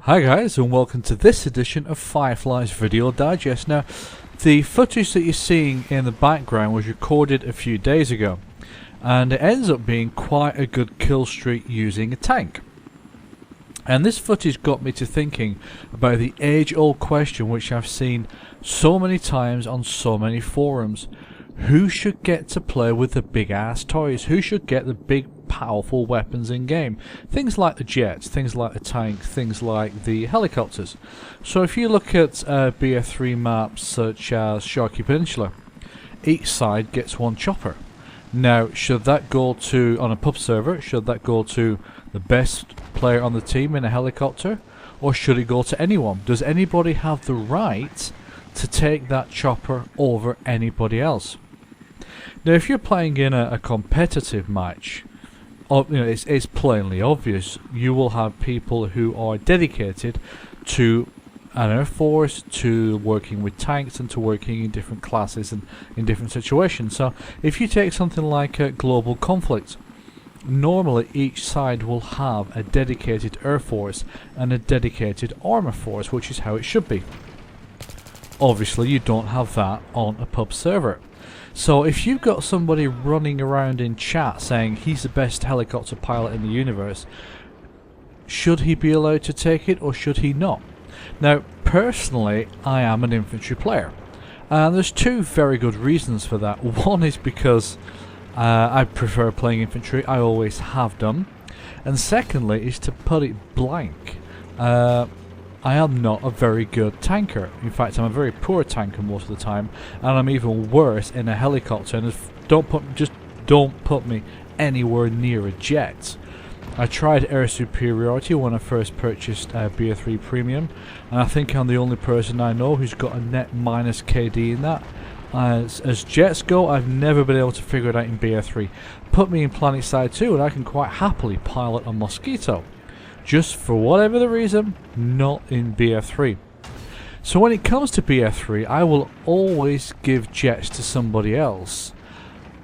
Hi guys, and welcome to this edition of Phyrefli's Video Digest. Now, the footage that you're seeing in the background was recorded a few days ago, and it ends up being quite a good kill streak using a tank. And this footage got me to thinking about the age-old question which I've seen so many times on so many forums. Who should get to play with the big ass toys? Who should get the big powerful weapons in game? Things like the jets, things like the tank, things like the helicopters. So if you look at BF3 maps such as Sharky Peninsula, each side gets one chopper. Now, should that go to, on a pub server, should that go to the best player on the team in a helicopter, or should it go to anyone? Does anybody have the right to take that chopper over anybody else? Now, if you're playing in a competitive match, it's plainly obvious. You will have people who are dedicated to an air force, to working with tanks, and to working in different classes and in different situations. So, if you take something like a global conflict, normally each side will have a dedicated air force and a dedicated armor force, which is how it should be. Obviously, you don't have that on a pub server. So if you've got somebody running around in chat saying he's the best helicopter pilot in the universe, should he be allowed to take it or should he not? Now, personally, I am an infantry player, and there's two very good reasons for that. One is because I prefer playing infantry, I always have done, and secondly is to put it blank. I am not a very good tanker. In fact, I'm a very poor tanker most of the time, and I'm even worse in a helicopter. And just don't put me anywhere near a jet. I tried air superiority when I first purchased BF3 Premium, and I think I'm the only person I know who's got a net minus KD in that. As jets go, I've never been able to figure it out in BF3. Put me in Planet Side 2 and I can quite happily pilot a Mosquito. Just for whatever the reason, not in BF3. So when it comes to BF3, I will always give jets to somebody else.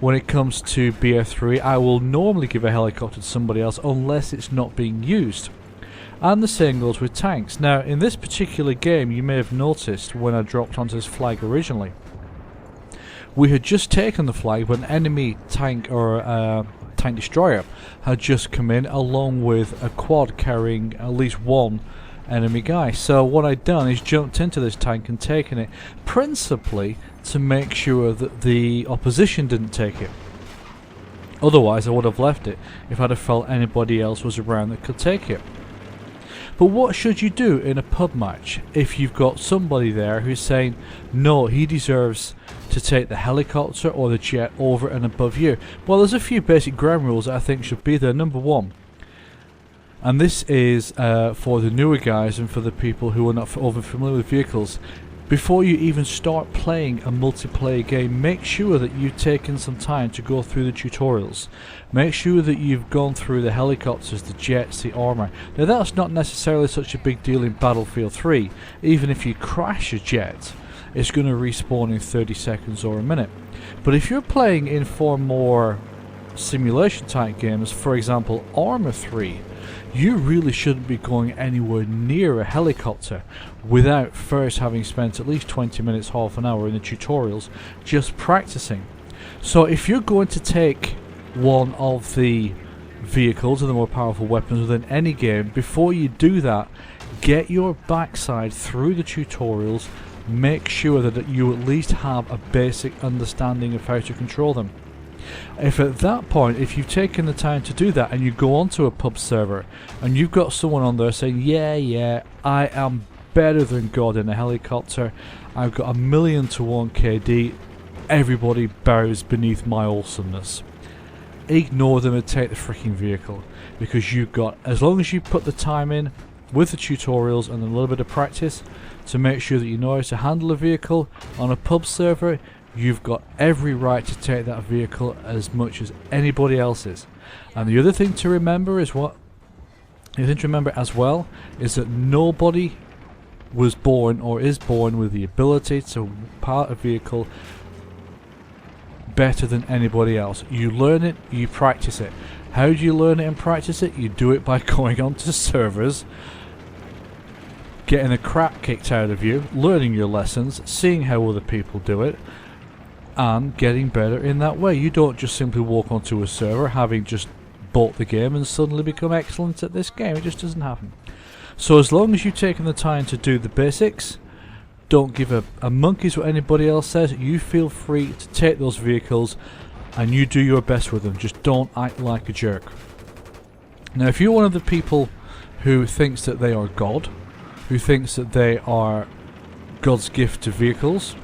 When it comes to BF3, I will normally give a helicopter to somebody else unless it's not being used. And the same goes with tanks. Now, in this particular game, you may have noticed when I dropped onto this flag originally, we had just taken the flag, but an enemy tank or tank destroyer had just come in along with a quad carrying at least one enemy guy. So what I'd done is jumped into this tank and taken it, principally to make sure that the opposition didn't take it. Otherwise I would have left it if I'd have felt anybody else was around that could take it. But what should you do in a pub match if you've got somebody there who's saying, no, he deserves to take the helicopter or the jet over and above you? Well, there's a few basic ground rules that I think should be there. Number one, and this is for the newer guys and for the people who are not over familiar with vehicles, before you even start playing a multiplayer game, make sure that you've taken some time to go through the tutorials. Make sure that you've gone through the helicopters, the jets, the armor. Now, that's not necessarily such a big deal in Battlefield 3. Even if you crash a jet, it's going to respawn in 30 seconds or a minute. But if you're playing in far more simulation type games, for example Arma 3, you really shouldn't be going anywhere near a helicopter without first having spent at least 20 minutes, half an hour in the tutorials just practicing. So if you're going to take one of the vehicles and the more powerful weapons within any game, before you do that, get your backside through the tutorials. Make sure that you at least have a basic understanding of how to control them. If at that point, if you've taken the time to do that and you go onto a pub server and you've got someone on there saying, yeah, I am better than God in a helicopter, I've got 1,000,000 to 1 KD, everybody bows beneath my awesomeness. Ignore them and take the freaking vehicle, because you've got, as long as you put the time in with the tutorials and a little bit of practice to make sure that you know how to handle a vehicle on a pub server, you've got every right to take that vehicle as much as anybody else's. And the other thing to remember is as well is that nobody was born or is born with the ability to pilot a vehicle better than anybody else. You learn it, you practice it. How do you learn it and practice it? You do it by going onto servers getting the crap kicked out of you, learning your lessons, seeing how other people do it, and getting better in that way. You don't just simply walk onto a server having just bought the game and suddenly become excellent at this game. It just doesn't happen. So as long as you've taken the time to do the basics, don't give a monkey's what anybody else says. You feel free to take those vehicles and you do your best with them. Just don't act like a jerk. Now, if you're one of the people who thinks that they are God, who thinks that they are God's gift to vehicles,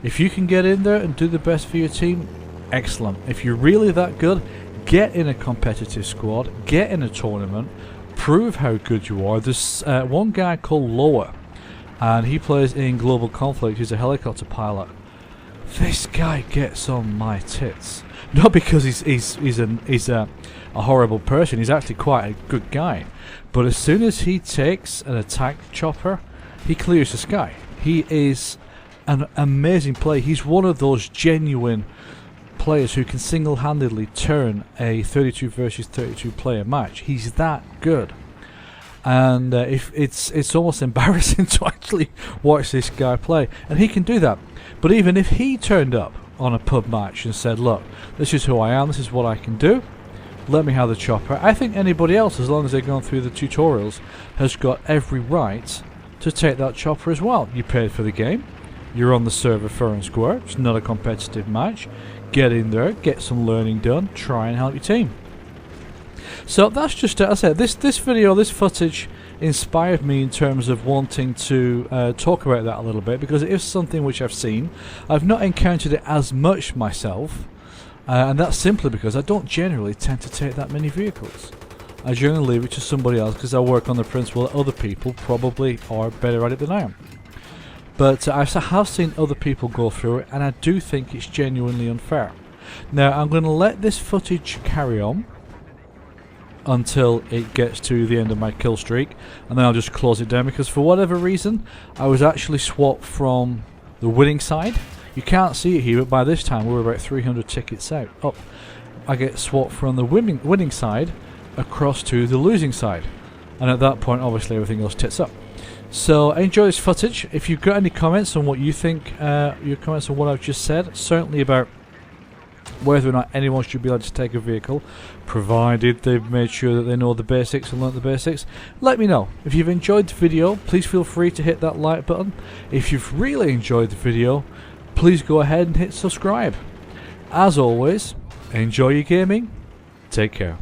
if you can get in there and do the best for your team, excellent. If you're really that good, get in a competitive squad, get in a tournament, prove how good you are. There's one guy called Loa, and he plays in Global Conflict. He's a helicopter pilot. This guy gets on my tits. Not because he's a horrible person. He's actually quite a good guy. But as soon as he takes an attack chopper, he clears the sky. He is an amazing player. He's one of those genuine players who can single-handedly turn a 32 versus 32 player match. He's that good. And if it's almost embarrassing to actually watch this guy play, and he can do that. But even if he turned up on a pub match and said, look, this is who I am, this is what I can do, let me have the chopper, I think anybody else, as long as they've gone through the tutorials, has got every right to take that chopper as well. You paid for the game, you're on the server fair and square, it's not a competitive match. Get in there, get some learning done, try and help your team. So that's just it. As I said, this video, this footage inspired me in terms of wanting to talk about that a little bit, because it is something which I've seen. I've not encountered it as much myself, and that's simply because I don't generally tend to take that many vehicles. I generally leave it to somebody else because I work on the principle that other people probably are better at it than I am. But I have seen other people go through it, and I do think it's genuinely unfair. Now, I'm going to let this footage carry on until it gets to the end of my kill streak, and then I'll just close it down, because for whatever reason I was actually swapped from the winning side. You can't see it here, but by this time we're about 300 tickets out. I get swapped from the winning side across to the losing side, and at that point obviously everything else tits up. So enjoy this footage. If you've got any comments on what you think, your comments on what I've just said, certainly about whether or not anyone should be able to take a vehicle, provided they've made sure that they know the basics and learnt the basics, let me know. If you've enjoyed the video, please feel free to hit that like button. If you've really enjoyed the video, please go ahead and hit subscribe. As always, enjoy your gaming, take care.